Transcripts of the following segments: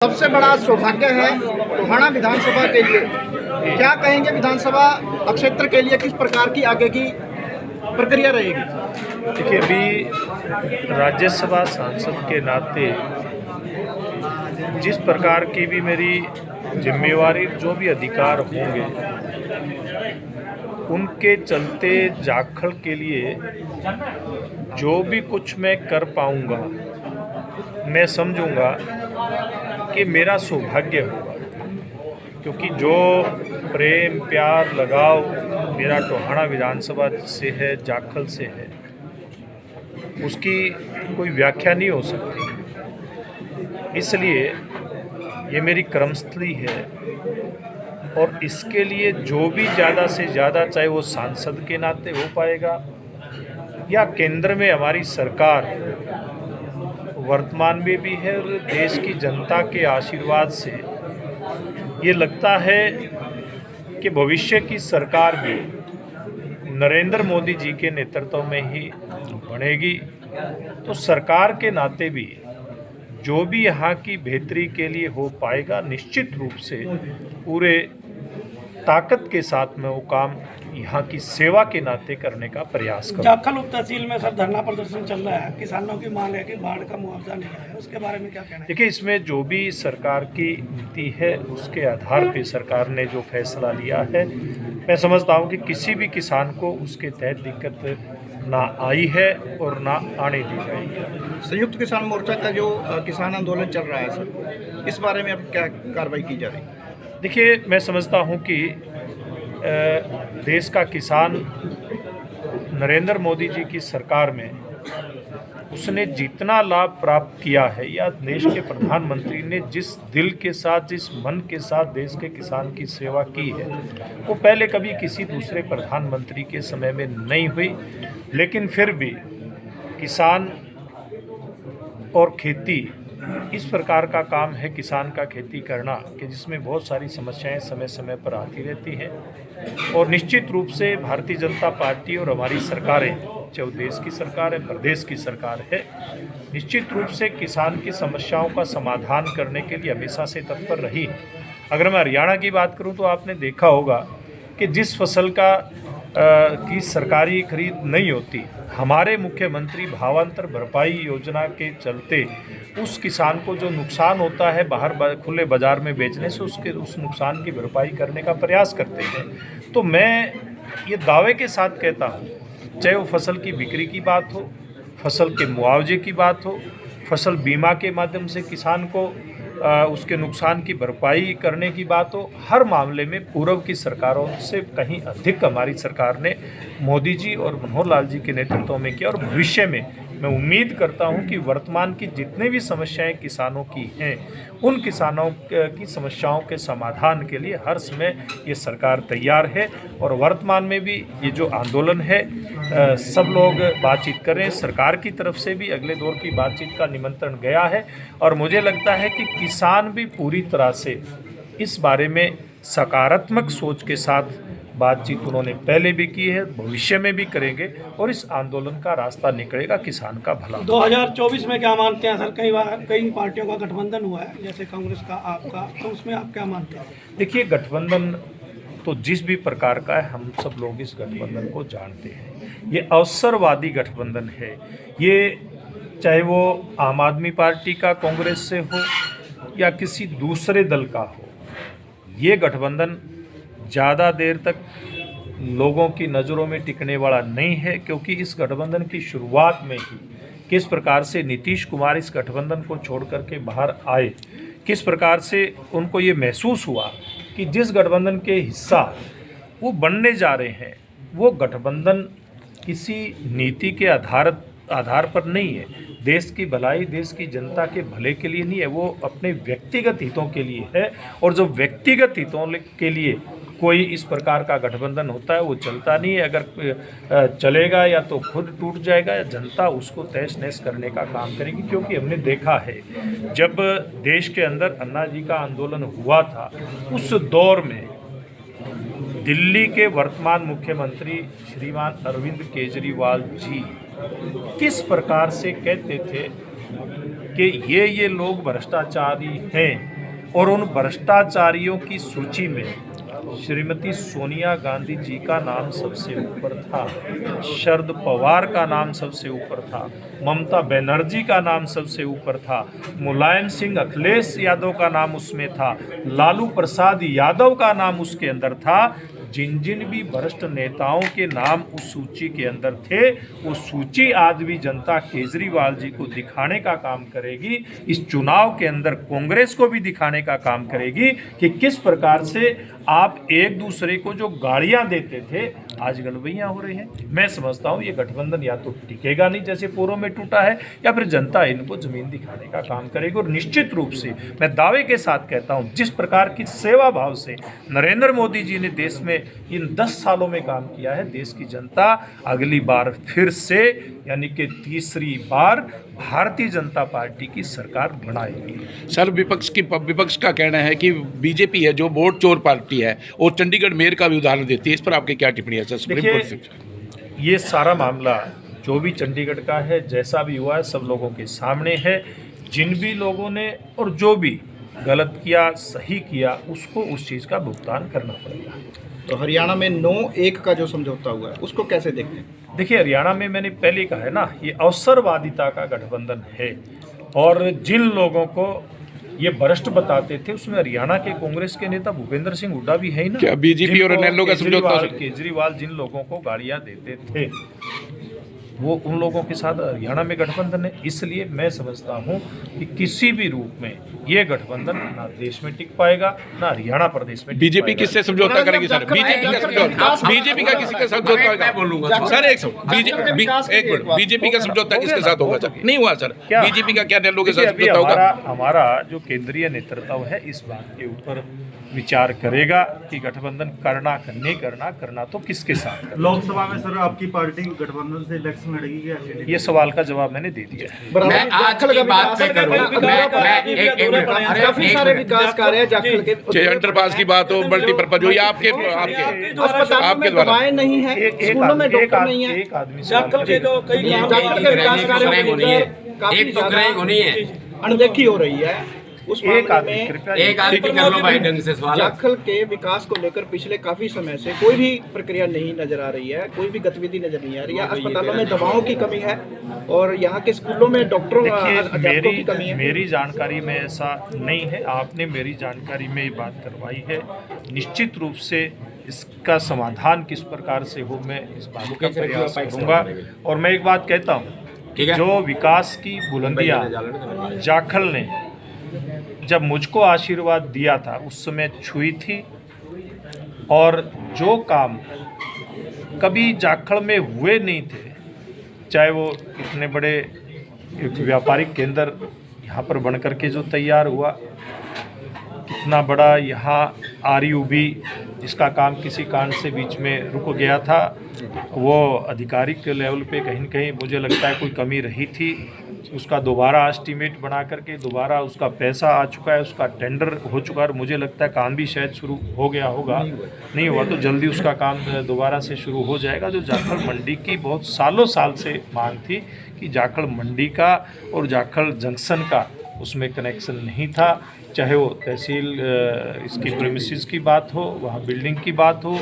सबसे बड़ा सौभाग्य है टोहाना विधानसभा के लिए। क्या कहेंगे विधानसभा क्षेत्र के लिए, किस प्रकार की आगे की प्रक्रिया रहेगी? देखिए, अभी राज्यसभा सांसद के नाते जिस प्रकार की भी मेरी जिम्मेवारी, जो भी अधिकार होंगे, उनके चलते जाखल के लिए जो भी कुछ मैं कर पाऊंगा, मैं समझूंगा कि मेरा सौभाग्य होगा। क्योंकि जो प्रेम प्यार लगाव मेरा टोहाना विधानसभा से है, जाखल से है, उसकी कोई व्याख्या नहीं हो सकती। इसलिए ये मेरी कर्मस्थली है और इसके लिए जो भी ज़्यादा से ज़्यादा, चाहे वो सांसद के नाते हो पाएगा या केंद्र में हमारी सरकार वर्तमान में भी है और देश की जनता के आशीर्वाद से ये लगता है कि भविष्य की सरकार भी नरेंद्र मोदी जी के नेतृत्व में ही बनेगी। तो सरकार के नाते भी जो भी यहाँ की बेहतरी के लिए हो पाएगा, निश्चित रूप से पूरे ताकत के साथ में वो काम यहाँ की सेवा के नाते करने का प्रयास करूँ। जाखल उप तहसील में सर धरना प्रदर्शन चल रहा है, किसानों की मांग है कि बाढ़ का मुआवजा नहीं आया, उसके बारे में क्या कहना है? देखिए, इसमें जो भी सरकार की नीति है उसके आधार पे सरकार ने जो फैसला लिया है, मैं समझता हूँ कि किसी भी किसान को उसके तहत दिक्कत ना आई है और ना आने दी जाएगी। संयुक्त किसान मोर्चा का जो किसान आंदोलन चल रहा है सर, इस बारे में अब क्या कार्रवाई की जा रही है? देखिए, मैं समझता हूँ कि देश का किसान नरेंद्र मोदी जी की सरकार में उसने जितना लाभ प्राप्त किया है, या देश के प्रधानमंत्री ने जिस दिल के साथ, जिस मन के साथ देश के किसान की सेवा की है, वो पहले कभी किसी दूसरे प्रधानमंत्री के समय में नहीं हुई। लेकिन फिर भी किसान और खेती इस प्रकार का काम है, किसान का खेती करना, कि जिसमें बहुत सारी समस्याएं समय समय पर आती रहती हैं। और निश्चित रूप से भारतीय जनता पार्टी और हमारी सरकारें, चाहे वो देश की सरकार है, प्रदेश की सरकार है, निश्चित रूप से किसान की समस्याओं का समाधान करने के लिए हमेशा से तत्पर रही। अगर मैं हरियाणा की बात करूं तो आपने देखा होगा कि जिस फसल की सरकारी खरीद नहीं होती, हमारे मुख्यमंत्री भावांतर भरपाई योजना के चलते उस किसान को जो नुकसान होता है बाहर खुले बाज़ार में बेचने से, उस नुकसान की भरपाई करने का प्रयास करते हैं। तो मैं ये दावे के साथ कहता हूँ, चाहे वो फसल की बिक्री की बात हो, फसल के मुआवजे की बात हो, फसल बीमा के माध्यम से किसान को उसके नुकसान की भरपाई करने की बात हो, हर मामले में पूर्व की सरकारों से कहीं अधिक हमारी सरकार ने मोदी जी और मनोहर लाल जी के नेतृत्व में किया। और भविष्य में मैं उम्मीद करता हूं कि वर्तमान की जितने भी समस्याएं किसानों की हैं, उन किसानों की समस्याओं के समाधान के लिए हर समय ये सरकार तैयार है। और वर्तमान में भी ये जो आंदोलन है, सब लोग बातचीत करें, सरकार की तरफ से भी अगले दौर की बातचीत का निमंत्रण गया है। और मुझे लगता है कि किसान भी पूरी तरह से इस बारे में सकारात्मक सोच के साथ बातचीत उन्होंने पहले भी की है, भविष्य में भी करेंगे, और इस आंदोलन का रास्ता निकलेगा किसान का भला। 2024 में क्या मानते हैं सर? कई पार्टियों का गठबंधन हुआ है, जैसे कांग्रेस का, आपका, तो उसमें आप क्या मानते हैं? देखिए, गठबंधन तो जिस भी प्रकार का है, हम सब लोग इस गठबंधन को जानते हैं। ये अवसरवादी गठबंधन है। ये चाहे वो आम आदमी पार्टी का कांग्रेस से हो या किसी दूसरे दल का हो, ये गठबंधन ज़्यादा देर तक लोगों की नज़रों में टिकने वाला नहीं है। क्योंकि इस गठबंधन की शुरुआत में ही किस प्रकार से नीतीश कुमार इस गठबंधन को छोड़ करके बाहर आए, किस प्रकार से उनको ये महसूस हुआ कि जिस गठबंधन के हिस्सा वो बनने जा रहे हैं, वो गठबंधन किसी नीति के आधार पर नहीं है, देश की भलाई, देश की जनता के भले के लिए नहीं है, वो अपने व्यक्तिगत हितों के लिए है। और जो व्यक्तिगत हितों के लिए कोई इस प्रकार का गठबंधन होता है, वो चलता नहीं है। अगर चलेगा या तो खुद टूट जाएगा या जनता उसको तहस नहस करने का काम करेगी। क्योंकि हमने देखा है, जब देश के अंदर अन्ना जी का आंदोलन हुआ था, उस दौर में दिल्ली के वर्तमान मुख्यमंत्री श्रीमान अरविंद केजरीवाल जी किस प्रकार से कहते थे कि ये लोग भ्रष्टाचारी हैं और उन भ्रष्टाचारियों की सूची में श्रीमती सोनिया गांधी जी का नाम सबसे ऊपर था, शरद पवार का नाम सबसे ऊपर था, ममता बनर्जी का नाम सबसे ऊपर था, मुलायम सिंह अखिलेश यादव का नाम उसमें था, लालू प्रसाद यादव का नाम उसके अंदर था। जिन जिन भी वरिष्ठ नेताओं के नाम उस सूची के अंदर थे, वो सूची आज भी जनता केजरीवाल जी को दिखाने का काम करेगी। इस चुनाव के अंदर कांग्रेस को भी दिखाने का काम करेगी कि किस प्रकार से आप एक दूसरे को जो गाड़ियां देते थे, आज गलबैयां हो रही हैं। मैं समझता हूं ये गठबंधन या तो टिकेगा नहीं जैसे पूर्व में टूटा है, या फिर जनता इनको जमीन दिखाने का काम करेगी। और निश्चित रूप से मैं दावे के साथ कहता हूं, जिस प्रकार की सेवा भाव से नरेंद्र मोदी जी ने देश में इन 10 सालों में काम किया है, देश की जनता अगली बार फिर से यानी कि तीसरी बार भारतीय जनता पार्टी की सरकार बनाएगी। सर, विपक्ष का कहना है कि बीजेपी है जो वोट चोर पार्टी है, और चंडीगढ़ मेयर का भी उदाहरण देती है। इस पर आपकी क्या टिप्पणी है सर? देखिए, ये सारा मामला जो भी चंडीगढ़ का है, जैसा भी हुआ है, सब लोगों के सामने है। जिन भी लोगों ने और जो भी गलत किया, सही किया, उसको उस चीज़ का भुगतान करना पड़ेगा। तो हरियाणा में 9-1 का जो समझौता हुआ है उसको कैसे देखते हैं? देखिए, हरियाणा में मैंने पहले कहा है ना, ये अवसरवादिता का गठबंधन है। और जिन लोगों को ये भ्रष्ट बताते थे, उसमें हरियाणा के कांग्रेस के नेता भूपेंद्र सिंह हुड्डा भी है ही ना। क्या बीजेपी और एनएलओ का समझौता? केजरीवाल जिन लोगों को गाड़ियां देते थे, वो उन लोगों के साथ हरियाणा में गठबंधन है। इसलिए मैं समझता हूं कि किसी भी रूप में ये गठबंधन ना देश में टिक पाएगा, ना हरियाणा प्रदेश में। बीजेपी किससे समझौता करेगी सर? बीजेपी का किसी के साथ समझौता बोलूंगा सर। एक मिनट, बीजेपी का समझौता किसके साथ होगा सर? नहीं हुआ सर। बीजेपी का क्या एनएलओ के साथ समझौता होगा? हमारा जो केंद्रीय नेतृत्व है इस बात के ऊपर विचार करेगा कि गठबंधन करना करना तो किसके साथ। लोकसभा में सर आपकी पार्टी गठबंधन से इलेक्शन लड़ेगी क्या? ये सवाल का जवाब मैंने दे दिया है। मैं आज की बात पे करूं, काफी सारे विकास कार्य जाखल के, चाहे अंडरपास की बात हो, मल्टीपर्पज हो, या आपके अस्पतालों में दवाएं नहीं है, स्कूलों में डॉक्टर नहीं है, एक आदमी जाखल के जो कई जाखल के विकास कार्य काफी अनदेखी हो रही है। उस एक आदमी कर लो भाई ढंग से सवाल। जाखल के विकास को लेकर पिछले काफी समय से कोई भी प्रक्रिया नहीं नजर आ रही है, कोई भी गतिविधि नजर नहीं आ रही है। अस्पतालों में दवाओं की कमी है और यहाँ के स्कूलों में डॉक्टरों की कमी है। मेरी जानकारी में ऐसा नहीं है, आपने मेरी जानकारी में ये बात करवाई है। निश्चित रूप से इसका समाधान किस प्रकार से हो, मैं इस बात का प्रयास करूँगा। और मैं एक बात कहता हूँ, जो विकास की बुलंदियाँ जाखल ने जब मुझको आशीर्वाद दिया था उस समय छुई थी, और जो काम कभी जाखल में हुए नहीं थे, चाहे वो इतने बड़े एक व्यापारिक केंद्र यहाँ पर बनकर के जो तैयार हुआ, कितना बड़ा यहाँ RUB जिसका काम किसी कारण से बीच में रुक गया था, वो आधिकारिक लेवल पे कहीं न कहीं मुझे लगता है कोई कमी रही थी। उसका दोबारा एस्टीमेट बना करके दोबारा उसका पैसा आ चुका है, उसका टेंडर हो चुका है, और मुझे लगता है काम भी शायद शुरू हो गया होगा, नहीं हुआ तो जल्दी उसका काम दोबारा से शुरू हो जाएगा। जो जाखल मंडी की बहुत सालों साल से मांग थी कि जाखल मंडी का और जाखल जंक्शन का उसमें कनेक्शन नहीं था, चाहे वो तहसील इसकी प्रेमिसेस की बात हो, वहाँ बिल्डिंग की बात हो,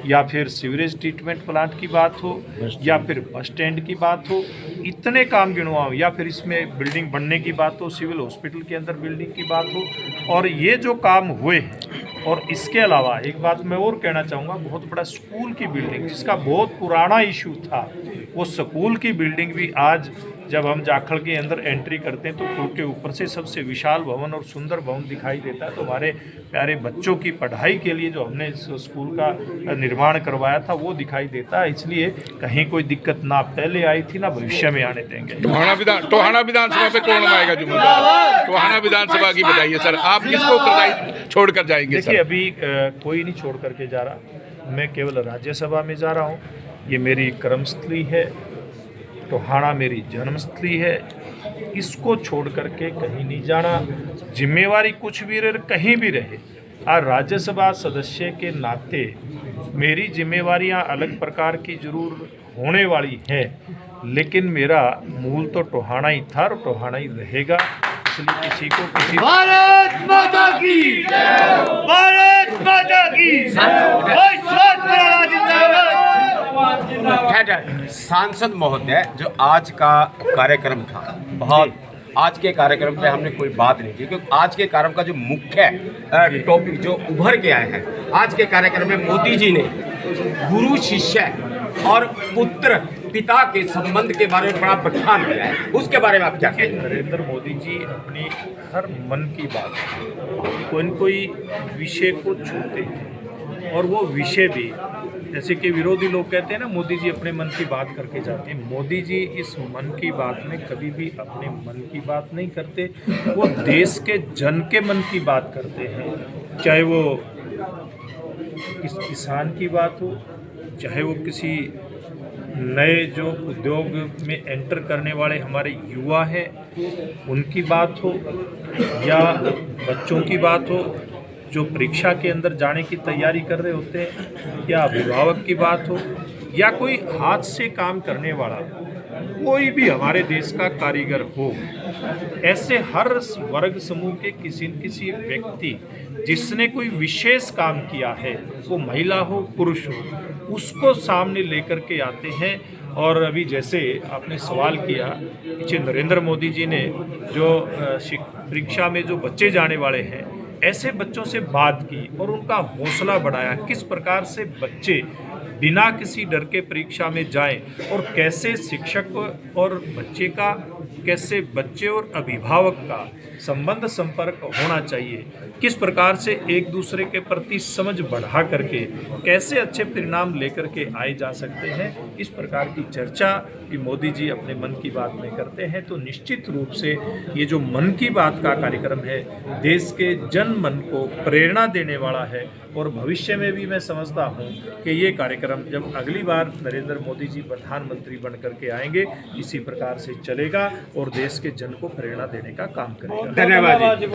या फिर सीवरेज ट्रीटमेंट प्लांट की बात हो, या फिर बस स्टैंड की बात हो, इतने काम गिनवाओ, या फिर इसमें बिल्डिंग बनने की बात हो, सिविल हॉस्पिटल के अंदर बिल्डिंग की बात हो, और ये जो काम हुए हैं। और इसके अलावा एक बात मैं और कहना चाहूँगा, बहुत बड़ा स्कूल की बिल्डिंग जिसका बहुत पुराना इशू था, वो स्कूल की बिल्डिंग भी आज जब हम जाखल के अंदर एंट्री करते हैं तो पुल के ऊपर से सबसे विशाल भवन और सुंदर भवन दिखाई देता है। तो हमारे प्यारे बच्चों की पढ़ाई के लिए जो हमने इस स्कूल का निर्माण करवाया था वो दिखाई देता है। इसलिए कहीं कोई दिक्कत ना पहले आई थी ना भविष्य में आने देंगे। टोहाना विधानसभा पे कौन आएगा जिम्मेदार? टोहाना विधानसभा की बताइए सर, आप किसको छोड़ कर जाएंगे? देखिए, अभी कोई नहीं छोड़ करके जा रहा, मैं केवल राज्यसभा में जा रहा हूँ। ये मेरी कर्मस्थली है, टोहाना मेरी जन्मस्थली है, इसको छोड़ करके कहीं नहीं जाना। जिम्मेवारी कुछ भी रहे, कहीं भी रहे, और राज्यसभा सदस्य के नाते मेरी जिम्मेवारियां अलग प्रकार की जरूर होने वाली हैं, लेकिन मेरा मूल तो टोहाना ही था और टोहाना ही रहेगा। इसलिए किसी को किसी भारत माता की भारत माता की सांसद महोदय, जो आज का कार्यक्रम था, बहुत आज के कार्यक्रम पे हमने कोई बात नहीं की, क्योंकि आज के कार्यक्रम का जो मुख्य टॉपिक जो उभर के आए हैं, आज के कार्यक्रम में मोदी जी ने गुरु शिष्य और पुत्र पिता के संबंध के बारे में बड़ा बखान किया है। उसके बारे में आप क्या कहेंगे? नरेंद्र मोदी जी अपनी हर मन की बात कोई न कोई विषय को छूते हैं, और वो विषय भी, जैसे कि विरोधी लोग कहते हैं ना, मोदी जी अपने मन की बात करके जाते हैं। मोदी जी इस मन की बात में कभी भी अपने मन की बात नहीं करते, वो देश के जन के मन की बात करते हैं। चाहे वो किसान की बात हो, चाहे वो किसी नए जो उद्योग में एंटर करने वाले हमारे युवा हैं उनकी बात हो, या बच्चों की बात हो जो परीक्षा के अंदर जाने की तैयारी कर रहे होते हैं, या अभिभावक की बात हो, या कोई हाथ से काम करने वाला कोई भी हमारे देश का कारीगर हो, ऐसे हर वर्ग समूह के किसी न किसी व्यक्ति जिसने कोई विशेष काम किया है, वो महिला हो पुरुष हो, उसको सामने लेकर के आते हैं। और अभी जैसे आपने सवाल किया, पीछे नरेंद्र मोदी जी ने जो परीक्षा में जो बच्चे जाने वाले हैं, ऐसे बच्चों से बात की और उनका हौसला बढ़ाया, किस प्रकार से बच्चे बिना किसी डर के परीक्षा में जाएं, और कैसे शिक्षक और बच्चे का, कैसे बच्चे और अभिभावक का संबंध संपर्क होना चाहिए, किस प्रकार से एक दूसरे के प्रति समझ बढ़ा करके कैसे अच्छे परिणाम लेकर के आए जा सकते हैं, इस प्रकार की चर्चा भी मोदी जी अपने मन की बात में करते हैं। तो निश्चित रूप से ये जो मन की बात का कार्यक्रम है, देश के जन मन को प्रेरणा देने वाला है, और भविष्य में भी मैं समझता हूँ कि ये कार्यक्रम जब अगली बार नरेंद्र मोदी जी प्रधानमंत्री बन करके आएंगे, इसी प्रकार से चलेगा और देश के जन को प्रेरणा देने का काम करेगा। धन्यवाद जी।